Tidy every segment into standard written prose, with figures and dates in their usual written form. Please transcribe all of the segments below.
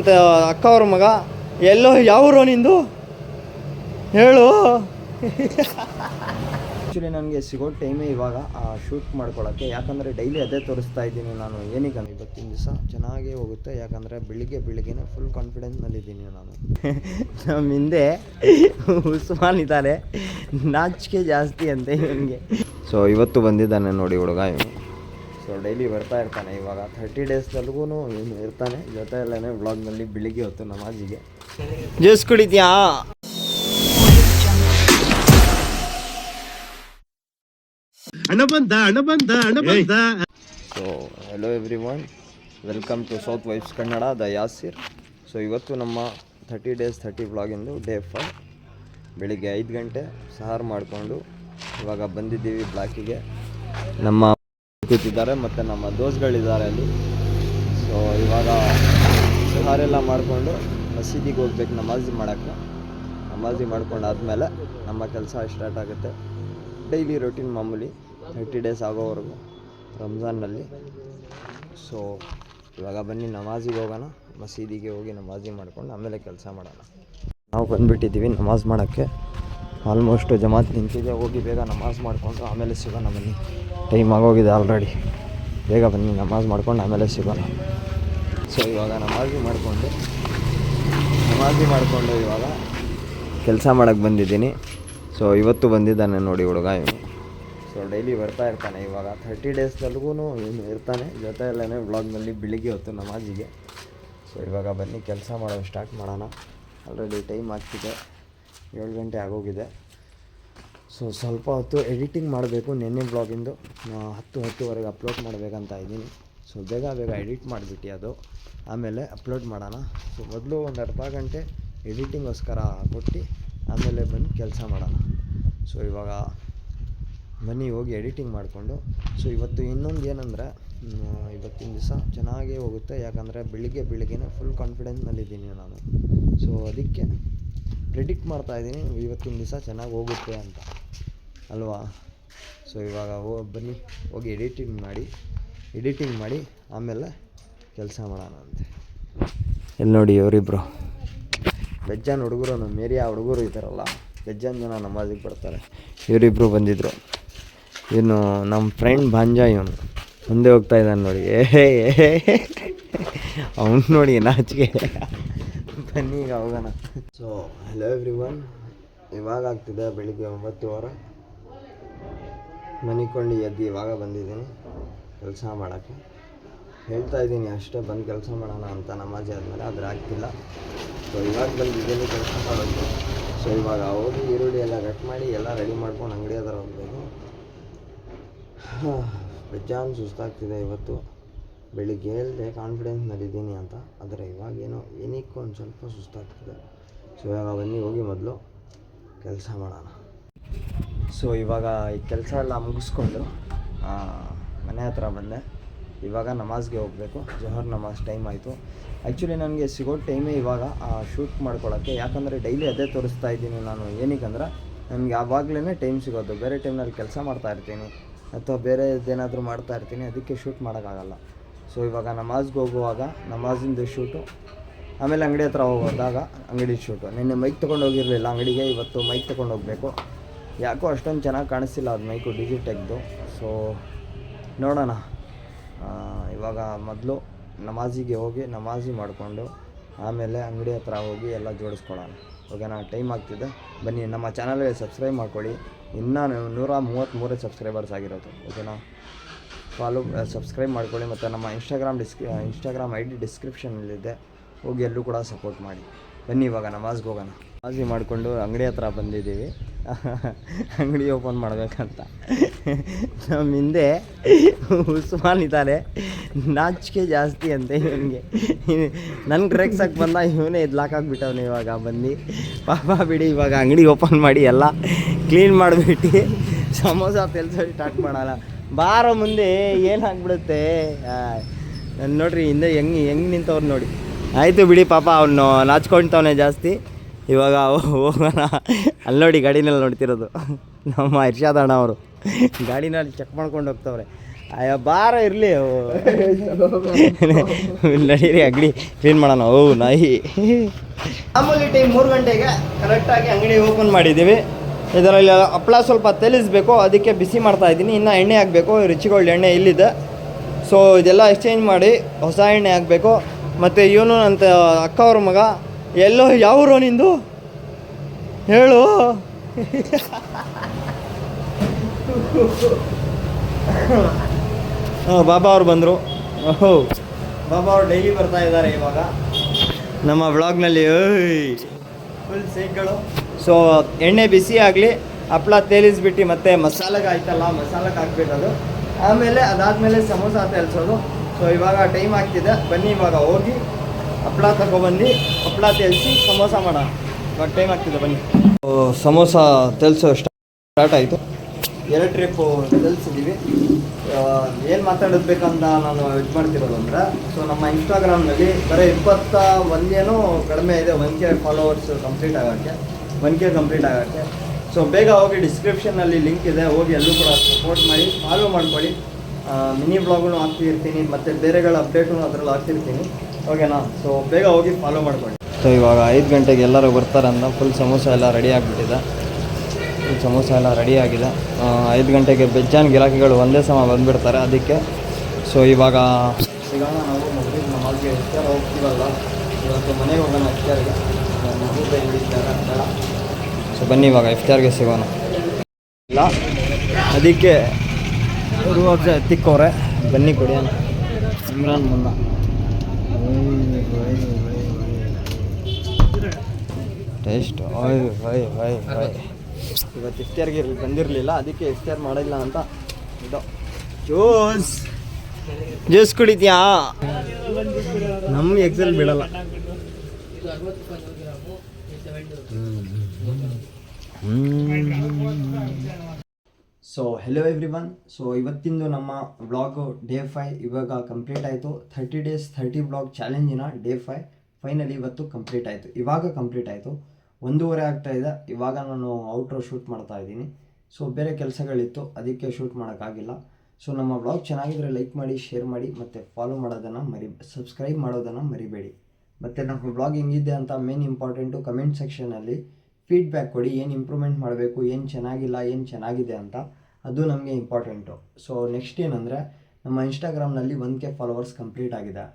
ಅಕ್ಕ ಅವ್ರ ಮಗ ಎಲ್ಲೋ ಯಾವೂರು ನಿಂದು ಹೇಳು. ಆ್ಯಕ್ಚುಲಿ ನನಗೆ ಸಿಗೋ ಟೈಮೇ ಇವಾಗ ಶೂಟ್ ಮಾಡ್ಕೊಳ್ಳೋಕ್ಕೆ, ಯಾಕಂದರೆ ಡೈಲಿ ಅದೇ ತೋರಿಸ್ತಾ ಇದ್ದೀನಿ ನಾನು. ಏನೀಗ ಇವತ್ತಿನ ದಿವಸ ಚೆನ್ನಾಗೇ ಹೋಗುತ್ತೆ, ಯಾಕಂದರೆ ಬೆಳಿಗ್ಗೆನೇ ಫುಲ್ ಕಾನ್ಫಿಡೆನ್ಸ್ನಲ್ಲಿದ್ದೀನಿ ನಾನು. ನಮ್ಮ ಹಿಂದೆ ಉಸ್ಮಾನ್ ಇದ್ದಾರೆ, ನಾಚಿಕೆ ಜಾಸ್ತಿ ಅಂತೆ ಇವನಿಗೆ. ಸೊ ಇವತ್ತು ಬಂದಿದ್ದಾನೆ ನೋಡಿ ಹುಡುಗ ಇವನು. ಸೊ ಡೈಲಿ ಬರ್ತಾ ಇರ್ತಾನೆ, ಇವಾಗ 30 ಡೇಸ್ದಲ್ಗೂ ಇವನು ಇರ್ತಾನೆ ಜೊತೆಯಲ್ಲೇ ವ್ಲಾಗ್ನಲ್ಲಿ. ಬೆಳಿಗ್ಗೆ ಹೊತ್ತು ನಮಾಜಿಗೆ ಜ್ಯೂಸ್ ಕುಡಿದ್ಯಾ? ಹಣ ಬಂದ. So hello everyone, welcome to South Vibes Kannada, the Yasir. So ಇವತ್ತು ನಮ್ಮ 30 ಡೇಸ್ 30 ವ್ಲಾಗಿಂದು ಡೇ 5. ಬೆಳಿಗ್ಗೆ 5 ಗಂಟೆ ಸಹಾರ ಮಾಡಿಕೊಂಡು ಇವಾಗ ಬಂದಿದ್ದೀವಿ ಬ್ಲಾಕಿಗೆ. ನಮ್ಮ ಕೂತಿದ್ದಾರೆ ಮತ್ತು ನಮ್ಮ ದೋಸ್ಗಳಿದ್ದಾರೆ ಅಲ್ಲಿ. ಸೊ ಇವಾಗ ಸಹಾರೆಲ್ಲ ಮಾಡಿಕೊಂಡು ಮಸೀದಿಗೆ ಹೋಗ್ಬೇಕು ನಮಾಜಿ ಮಾಡೋಕ್ಕೆ. ನಮಾಜಿ ಮಾಡ್ಕೊಂಡಾದ್ಮೇಲೆ ನಮ್ಮ ಕೆಲಸ ಸ್ಟಾರ್ಟ್ ಆಗುತ್ತೆ. ಡೈಲಿ ರೊಟೀನ್ ಮಾಮೂಲಿ 30 ಡೇಸ್ ಆಗೋವರೆಗೂ ರಂಜಾನ್ನಲ್ಲಿ. ಸೊ ಇವಾಗ ಬನ್ನಿ ನಮಾಜಿಗೆ ಹೋಗೋಣ, ಮಸೀದಿಗೆ ಹೋಗಿ ನಮಾಜಿ ಮಾಡ್ಕೊಂಡು ಆಮೇಲೆ ಕೆಲಸ ಮಾಡೋಣ. ನಾವು ಬಂದುಬಿಟ್ಟಿದ್ದೀವಿ ನಮಾಜ್ ಮಾಡೋಕ್ಕೆ. ಆಲ್ಮೋಸ್ಟ್ ಜಮಾತ್ ನಿಂತಿದೆ, ಹೋಗಿ ಬೇಗ ನಮಾಜ್ ಮಾಡಿಕೊಂಡು ಆಮೇಲೆ ಸಿಗೋಣ ಬನ್ನಿ. ಟೈಮ್ ಆಗೋಗಿದೆ ಆಲ್ರೆಡಿ, ಬೇಗ ಬನ್ನಿ ನಮಾಜ್ ಮಾಡ್ಕೊಂಡು ಆಮೇಲೆ ಸಿಗೋಣ. ಸೊ ಇವಾಗ ನಮಾಜಿ ಮಾಡಿಕೊಂಡು ಇವಾಗ ಕೆಲಸ ಮಾಡೋಕ್ಕೆ ಬಂದಿದ್ದೀನಿ. ಸೊ ಇವತ್ತು ಬಂದಿದ್ದಾನೆ ನೋಡಿ ಹುಡುಗ ಇವನು. ಸೊ ಡೈಲಿ ಬರ್ತಾ ಇರ್ತಾನೆ, ಇವಾಗ 30 ಡೇಸ್ದಲ್ಗೂ ಇವನು ಇರ್ತಾನೆ ಜೊತೆಯಲ್ಲೇ ವ್ಲಾಗ್ನಲ್ಲಿ. ಬೆಳಿಗ್ಗೆ ಹೊತ್ತು ನಮಾಜಿಗೆ. ಸೊ ಇವಾಗ ಬನ್ನಿ ಕೆಲಸ ಮಾಡೋದು ಸ್ಟಾರ್ಟ್ ಮಾಡೋಣ. ಆಲ್ರೆಡಿ ಟೈಮ್ ಆಗ್ತಿದೆ, 7 ಗಂಟೆ ಆಗೋಗಿದೆ. ಸೊ ಸ್ವಲ್ಪ ಹೊತ್ತು ಎಡಿಟಿಂಗ್ ಮಾಡಬೇಕು. ನೆನ್ನೆ ಬ್ಲಾಗಿಂದು 10-10:30 ಅಪ್ಲೋಡ್ ಮಾಡಬೇಕಂತ ಇದ್ದೀನಿ. ಸೊ ಬೇಗ ಎಡಿಟ್ ಮಾಡಿಬಿಟ್ಟು ಅದು ಆಮೇಲೆ ಅಪ್ಲೋಡ್ ಮಾಡೋಣ. ಸೊ ಮೊದಲು ಒಂದು ಅರ್ಧ ಗಂಟೆ ಎಡಿಟಿಂಗೋಸ್ಕರ ಕೊಟ್ಟು ಆಮೇಲೆ ಬಂದು ಕೆಲಸ ಮಾಡೋಣ. ಸೊ ಇವಾಗ ಬನ್ನಿ ಹೋಗಿ ಎಡಿಟಿಂಗ್ ಮಾಡಿಕೊಂಡು. ಸೊ ಇವತ್ತು ಇನ್ನೊಂದು ಏನಂದರೆ, ಇವತ್ತಿನ ದಿವಸ ಚೆನ್ನಾಗೇ ಹೋಗುತ್ತೆ, ಯಾಕಂದರೆ ಬೆಳಿಗ್ಗೆನೇ ಫುಲ್ ಕಾನ್ಫಿಡೆನ್ಸ್ನಲ್ಲಿದ್ದೀನಿ ನಾನು. ಸೊ ಅದಕ್ಕೆ ಪ್ರೆಡಿಕ್ಟ್ ಮಾಡ್ತಾಯಿದ್ದೀನಿ ಇವತ್ತಿನ ದಿವಸ ಚೆನ್ನಾಗಿ ಹೋಗುತ್ತೆ ಅಂತ ಅಲ್ವಾ. ಸೊ ಇವಾಗ ಬನ್ನಿ ಹೋಗಿ ಎಡಿಟಿಂಗ್ ಮಾಡಿ ಆಮೇಲೆ ಕೆಲಸ ಮಾಡೋಣ ಅಂತೆ. ಎಲ್ಲಿ ನೋಡಿ ಅವರಿಬ್ಬರು ಬೆಜ್ಜಾನ್ ಹುಡುಗರು, ನಮ್ಮ ಏರಿಯಾ ಹುಡುಗರು ಇದ್ದಾರಲ್ಲ, ಬೆಜ್ಜಾನ್ ಜನ ನಮಾಜಿಗೆ ಬರ್ತಾರೆ. ಇವರಿಬ್ಬರು ಬಂದಿದ್ದರು. ಇವನು ನಮ್ಮ ಫ್ರೆಂಡ್ ಭಾಂಜ, ಇವನು ಮುಂದೆ ಹೋಗ್ತಾ ಇದ್ದಾನೆ ನೋಡಿ. ಅವನು ನೋಡಿ ನಾಚಿಕೆ. ಬನ್ನಿ ಈಗ ಹೋಗೋಣ. ಸೊ ಹೆಲೋ ಎವ್ರಿ ಒನ್, ಇವಾಗ ಆಗ್ತಿದೆ ಬೆಳಿಗ್ಗೆ 9:15. ಮನಿಕೊಂಡು ಎದ್ದು ಇವಾಗ ಬಂದಿದ್ದೀನಿ ಕೆಲಸ ಮಾಡೋಕ್ಕೆ. ಹೇಳ್ತಾ ಇದ್ದೀನಿ ಅಷ್ಟೇ ಬಂದು ಕೆಲಸ ಮಾಡೋಣ ಅಂತ ನಮಾಜಿ ಆದಮೇಲೆ, ಆದರೆ ಆಗ್ತಿಲ್ಲ. ಸೊ ಇವಾಗ ಬಂದಿದ್ದೀನಿ ಕೆಲಸ ಮಾಡೋದು. ಸೊ ಇವಾಗ ಹೋಗಿ ಈರುಳ್ಳಿ ಎಲ್ಲ ಕಟ್ ಮಾಡಿ ಎಲ್ಲ ರೆಡಿ ಮಾಡ್ಕೊಂಡು ಅಂಗಡಿ ಹತ್ರ ಹೋಗಬೇಕು. ಬೆಜ್ಜಾನ್ ಸುಸ್ತಾಗ್ತಿದೆ ಇವತ್ತು. ಬೆಳಿಗ್ಗೆ ಹೇಳಿದೆ ಕಾನ್ಫಿಡೆನ್ಸ್ನಲ್ಲಿದ್ದೀನಿ ಅಂತ, ಆದರೆ ಇವಾಗೇನೋ ಏನಕ್ಕೂ ಒಂದು ಸ್ವಲ್ಪ ಸುಸ್ತಾಗ್ತಿದೆ. ಸೊ ಇವಾಗ ಬನ್ನಿ ಹೋಗಿ ಮೊದಲು ಕೆಲಸ ಮಾಡೋಣ. ಸೊ ಇವಾಗ ಈ ಕೆಲಸ ಎಲ್ಲ ಮುಗಿಸ್ಕೊಂಡು ಮನೆ ಹತ್ರ ಬಂದೆ. ಇವಾಗ ನಮಾಜ್ಗೆ ಹೋಗಬೇಕು. ಜೊಹರ್ ನಮಾಜ್ ಟೈಮ್ ಆಯಿತು. ಆ್ಯಕ್ಚುಲಿ ನನಗೆ ಸಿಗೋ ಟೈಮೇ ಇವಾಗ ಶೂಟ್ ಮಾಡ್ಕೊಳ್ಳೋಕ್ಕೆ, ಯಾಕಂದರೆ ಡೈಲಿ ಅದೇ ತೋರಿಸ್ತಾ ಇದ್ದೀನಿ ನಾನು. ಏನಕ್ಕಂದ್ರೆ ನನಗೆ ಆವಾಗಲೇ ಟೈಮ್ ಸಿಗೋದು, ಬೇರೆ ಟೈಮ್ನಲ್ಲಿ ಕೆಲಸ ಮಾಡ್ತಾಯಿರ್ತೀನಿ ಅಥವಾ ಬೇರೆದೇನಾದರೂ ಮಾಡ್ತಾಯಿರ್ತೀನಿ, ಅದಕ್ಕೆ ಶೂಟ್ ಮಾಡೋಕ್ಕಾಗಲ್ಲ. ಸೊ ಇವಾಗ ನಮಾಜ್ಗೆ ಹೋಗುವಾಗ ನಮಾಜಿಂದು ಶೂಟು, ಆಮೇಲೆ ಅಂಗಡಿ ಹತ್ರ ಹೋಗೋದಾಗ ಅಂಗಡಿ ಶೂಟು. ನಿನ್ನೆ ಮೈಕ್ ತೊಗೊಂಡು ಹೋಗಿರಲಿಲ್ಲ ಅಂಗಡಿಗೆ, ಇವತ್ತು ಮೈಕ್ ತೊಗೊಂಡು ಹೋಗಬೇಕು. ಯಾಕೋ ಅಷ್ಟೊಂದು ಚೆನ್ನಾಗಿ ಕಾಣಿಸ್ತಿಲ್ಲ ಅದು ಮೈಕು, ಡಿಜಿಟೆಕ್ದು. ಸೊ ನೋಡೋಣ. ಇವಾಗ ಮೊದಲು ನಮಾಜಿಗೆ ಹೋಗಿ ನಮಾಜಿ ಮಾಡಿಕೊಂಡು ಆಮೇಲೆ ಅಂಗಡಿ ಹತ್ರ ಹೋಗಿ ಎಲ್ಲ ಜೋಡಿಸ್ಕೊಳ್ಳೋಣ. ಓಕೆನಾ? ಟೈಮ್ ಆಗ್ತಿದೆ. ಬನ್ನಿ ನಮ್ಮ ಚಾನಲ್ಗೆ ಸಬ್ಸ್ಕ್ರೈಬ್ ಮಾಡ್ಕೊಳ್ಳಿ. ಇನ್ನೂ 133 ಸಬ್ಸ್ಕ್ರೈಬರ್ಸ್ ಆಗಿರೋದು. ಓಕೆನಾ? ಸಬ್ಸ್ಕ್ರೈಬ್ ಮಾಡ್ಕೊಳ್ಳಿ. ಮತ್ತು ನಮ್ಮ ಇನ್ಸ್ಟಾಗ್ರಾಮ್ ID ಡಿಸ್ಕ್ರಿಪ್ಷನಲ್ಲಿದೆ, ಹೋಗಿ ಎಲ್ಲೂ ಕೂಡ ಸಪೋರ್ಟ್ ಮಾಡಿ. ಬನ್ನಿ ಇವಾಗ ನಮಾಜ್ಗೆ ಹೋಗೋಣ. ನಮಾಜಿ ಮಾಡಿಕೊಂಡು ಅಂಗಡಿ ಹತ್ರ ಬಂದಿದ್ದೀವಿ, ಅಂಗಡಿ ಓಪನ್ ಮಾಡಬೇಕಂತ. ನಮ್ಮ ಹಿಂದೆ ಉಸ್ಮಾನ್ ಇದ್ದಾರೆ, ನಾಚಿಕೆ ಜಾಸ್ತಿ ಅಂತೆ ಇವನಿಗೆ. ನನಗೆ ರೇಗ್ಸಕ್ಕೆ ಬಂದ, ಇವನೇ ಇದು ಲಾಕ್ ಆಗಿಬಿಟ್ಟವನು. ಇವಾಗ ಬಂದು ಪಾಪ ಬಿಡಿ, ಇವಾಗ ಅಂಗಡಿ ಓಪನ್ ಮಾಡಿ ಎಲ್ಲ ಕ್ಲೀನ್ ಮಾಡಿಬಿಟ್ಟು ಸಮೋಸ ಸ್ಟಾರ್ಟ್ ಮಾಡೋಣ. ಬಾರೋ ಮುಂದೆ ಏನಾಗ್ಬಿಡುತ್ತೆ ನೋಡ್ರಿ. ಹಿಂದೆ ಹೆಂಗೆ ನಿಂತವ್ರು ನೋಡಿ. ಆಯಿತು ಬಿಡಿ, ಪಾಪ ಅವನು ನಾಚ್ಕೊಳ್ತವನೆ ಜಾಸ್ತಿ. ಇವಾಗ ಹೋಗೋಣ. ಅಲ್ಲಿ ನೋಡಿ ಗಾಡಿನಲ್ಲಿ ನೋಡ್ತಿರೋದು ನಮ್ಮ ಇರ್ಷಾದ್ ಅಣ್ಣ ಅವರು ಗಾಡಿನಲ್ಲಿ ಚೆಕ್ ಮಾಡ್ಕೊಂಡು ಹೋಗ್ತವ್ರೆ. ಅಯ್ಯ ಬಾರ ಇರಲಿ ನಡೀರಿ ಅಂಗಡಿ ಕ್ಲೀನ್ ಮಾಡೋಣ ಓ ನಾಯಿ. ಮಾಮೂಲಿ ಟೈಮ್ 3 ಗಂಟೆಗೆ ಕರೆಕ್ಟಾಗಿ ಅಂಗಡಿ ಓಪನ್ ಮಾಡಿದ್ದೀವಿ. ಇದರಲ್ಲಿ ಹಪ್ಪಳ ಸ್ವಲ್ಪ ತೆಲಿಸ್ಬೇಕು, ಅದಕ್ಕೆ ಬಿಸಿ ಮಾಡ್ತಾ ಇದ್ದೀನಿ. ಇನ್ನು ಎಣ್ಣೆ ಹಾಕಬೇಕು, ರುಚಿಗೋಲ್ಡ್ ಎಣ್ಣೆ ಇಲ್ಲಿದೆ. ಸೊ ಇದೆಲ್ಲ ಎಕ್ಸ್ಚೇಂಜ್ ಮಾಡಿ ಹೊಸ ಎಣ್ಣೆ ಹಾಕಬೇಕು. ಮತ್ತು ಇವನು ಅಂತ ಅಕ್ಕ ಅವ್ರ ಮಗ ಎಲ್ಲೋ ಯಾವೂರು ನಿಂದು ಹೇಳು. ಬಾಬಾ ಅವ್ರು ಬಂದರು. ಓಹೋ ಬಾಬಾ ಅವ್ರು ಡೈಲಿ ಬರ್ತಾ ಇದ್ದಾರೆ ಇವಾಗ ನಮ್ಮ ವ್ಲಾಗ್ನಲ್ಲಿ. ಫುಲ್ ಸೇಕ್ಗಳು. ಸೊ ಎಣ್ಣೆ ಬಿಸಿ ಆಗಲಿ, ಹಪ್ಪಳ ತೇಲಿಸ್ಬಿಟ್ಟು ಮತ್ತೆ ಮಸಾಲೆಗೆ ಆಯ್ತಲ್ಲ, ಮಸಾಲೆಗೆ ಹಾಕ್ಬೇಕದು. ಆಮೇಲೆ ಅದಾದಮೇಲೆ ಸಮೋಸ ತೇಲ್ಸೋದು. ಸೊ ಇವಾಗ ಟೈಮ್ ಆಗ್ತಿದೆ, ಬನ್ನಿ ಇವಾಗ ಹೋಗಿ ಹಪ್ಪಳ ತಗೊಬಂದು ಹಪ್ಪಳ ತೇಲಿಸಿ ಸಮೋಸ ಮಾಡೋಣ. ಇವಾಗ ಟೈಮ್ ಆಗ್ತಿದೆ ಬನ್ನಿ. ಸಮೋಸ ತೇಲ್ಸೋ ಸ್ಟಾರ್ಟ್ ಆಯಿತು. 2 ಟ್ರಿಪ್ಪು ತೇಲ್ಸಿದ್ದೀವಿ. ಏನು ಮಾತಾಡಬೇಕಂತ ನಾನು ಇದು ಮಾಡ್ತಿರೋದು ಅಂದರೆ, ಸೊ ನಮ್ಮ ಇನ್ಸ್ಟಾಗ್ರಾಮ್ನಲ್ಲಿ ಬರೀ 21 ಕಡಿಮೆ ಇದೆ 1K ಫಾಲೋವರ್ಸ್ ಕಂಪ್ಲೀಟ್ ಆಗೋಕ್ಕೆ, 1K ಕಂಪ್ಲೀಟ್ ಆಗೋಕ್ಕೆ. ಸೊ ಬೇಗ ಹೋಗಿ ಡಿಸ್ಕ್ರಿಪ್ಷನಲ್ಲಿ ಲಿಂಕ್ ಇದೆ, ಹೋಗಿ ಎಲ್ಲೂ ಕೂಡ ಸಪೋರ್ಟ್ ಮಾಡಿ, ಫಾಲೋ ಮಾಡ್ಕೊಳ್ಳಿ. ಮಿನಿ ಬ್ಲಾಗೂ ಹಾಕ್ತಿರ್ತೀನಿ, ಮತ್ತು ಬೇರೆಗಳ ಅಪ್ಡೇಟು ಅದರಲ್ಲಿ ಹಾಕ್ತಿರ್ತೀನಿ, ಓಕೆನಾ? ಸೊ ಬೇಗ ಹೋಗಿ ಫಾಲೋ ಮಾಡ್ಕೊಳ್ಳಿ. ಸೊ ಇವಾಗ 5 ಗಂಟೆಗೆ ಎಲ್ಲರೂ ಬರ್ತಾರಂತ ಫುಲ್ ಸಮೋಸ ಎಲ್ಲ ರೆಡಿ ಆಗಿಬಿಟ್ಟಿದೆ. ಸಮೋಸ ಎಲ್ಲ ರೆಡಿಯಾಗಿದೆ. 5 ಗಂಟೆಗೆ ಬೆಜ್ಜಾನ್ ಗಿರಾಕಿಗಳು ಒಂದೇ ಸಮ ಬಂದುಬಿಡ್ತಾರೆ ಅದಕ್ಕೆ. ಸೊ ಇವಾಗ ಸಿಗೋಣ ನಾವು ಮಗುವಿಗೆ ನಮಾಜ್ಗೆ ಇಫ್ತಾರ್ ಹೋಗ್ತೀವಲ್ಲ, ಇವತ್ತು ಮನೆಗೆ ಹೋಗೋಣ ಇಫ್ತಾರ್ಗೆ. ಮಗು ಹಿಡಿತಾರೆ ಬೇಡ. ಸೊ ಬನ್ನಿ ಇವಾಗ ಇಫ್ತಾರ್ಗೆ ಸಿಗೋಣ. ಇಲ್ಲ ಅದಕ್ಕೆ ರೂವಾಬ್ಜ ಎತ್ತಿಕ್ಕವ್ರೆ, ಬನ್ನಿ ಕುಡಿಯೋಣ. ಇಮ್ರಾನ್ ಮುನ್ನ ಟೇಸ್ಟ್ ಇವತ್ತು ಇಫ್ತಾರ್ಗೆ ಬಂದಿರಲಿಲ್ಲ, ಅದಕ್ಕೆ ಇಫ್ತಾರ್ ಮಾಡಿಲ್ಲ ಅಂತ ಇದು. ಜ್ಯೂಸ್ ಕುಡಿತೀಯಾ? ನಮ್ಮ ಎಕ್ಸಲ್ ಬಿಡಲ್ಲ. So hello everyone. ಸೊ ಇವತ್ತಿಂದು ನಮ್ಮ ಬ್ಲಾಗು ಡೇ 5 ಇವಾಗ ಕಂಪ್ಲೀಟ್ ಆಯಿತು. 30 days 30 ಬ್ಲಾಗ್ ಚಾಲೆಂಜಿನ ಡೇ 5 ಫೈನಲಿ ಇವತ್ತು ಕಂಪ್ಲೀಟ್ ಆಯಿತು. ಇವಾಗ ಕಂಪ್ಲೀಟ್ ಆಯಿತು, 1:30 ಆಗ್ತಾಯಿದೆ. ಇವಾಗ ನಾನು ಔಟ್ರೋ ಶೂಟ್ ಮಾಡ್ತಾ ಇದ್ದೀನಿ. ಸೊ ಬೇರೆ ಕೆಲಸಗಳಿತ್ತು, ಅದಕ್ಕೆ ಶೂಟ್ ಮಾಡೋಕ್ಕಾಗಿಲ್ಲ. ಸೊ ನಮ್ಮ ಬ್ಲಾಗ್ ಚೆನ್ನಾಗಿದ್ರೆ ಲೈಕ್ ಮಾಡಿ, ಶೇರ್ ಮಾಡಿ, ಮತ್ತು ಫಾಲೋ ಮಾಡೋದನ್ನು ಸಬ್ಸ್ಕ್ರೈಬ್ ಮಾಡೋದನ್ನು ಮರಿಬೇಡಿ. ಮತ್ತು ನಮ್ಮ ಬ್ಲಾಗ್ ಹೆಂಗಿದೆ ಅಂತ ಮೇನ್ ಇಂಪಾರ್ಟೆಂಟು ಕಮೆಂಟ್ ಸೆಕ್ಷನಲ್ಲಿ ಫೀಡ್ಬ್ಯಾಕ್ ಕೊಡಿ. ಏನು ಇಂಪ್ರೂವ್ಮೆಂಟ್ ಮಾಡಬೇಕು, ಏನು ಚೆನ್ನಾಗಿಲ್ಲ, ಏನು ಚೆನ್ನಾಗಿದೆ ಅಂತ, ಅದು ನಮಗೆ ಇಂಪಾರ್ಟೆಂಟು. ಸೊ ನೆಕ್ಸ್ಟ್ ಏನಂದರೆ, ನಮ್ಮ ಇನ್ಸ್ಟಾಗ್ರಾಮ್ನಲ್ಲಿ 1K ಫಾಲೋವರ್ಸ್ ಕಂಪ್ಲೀಟ್ ಆಗಿದೆ.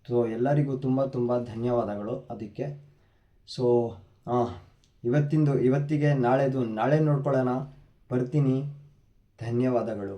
ಸೊ ಎಲ್ಲರಿಗೂ ತುಂಬ ಧನ್ಯವಾದಗಳು ಅದಕ್ಕೆ. ಸೊ ಇವತ್ತಿಗೆ ನಾಳೆ ನೋಡ್ಕೊಳ್ಳೋಣ. ಬರ್ತೀನಿ. ಧನ್ಯವಾದಗಳು.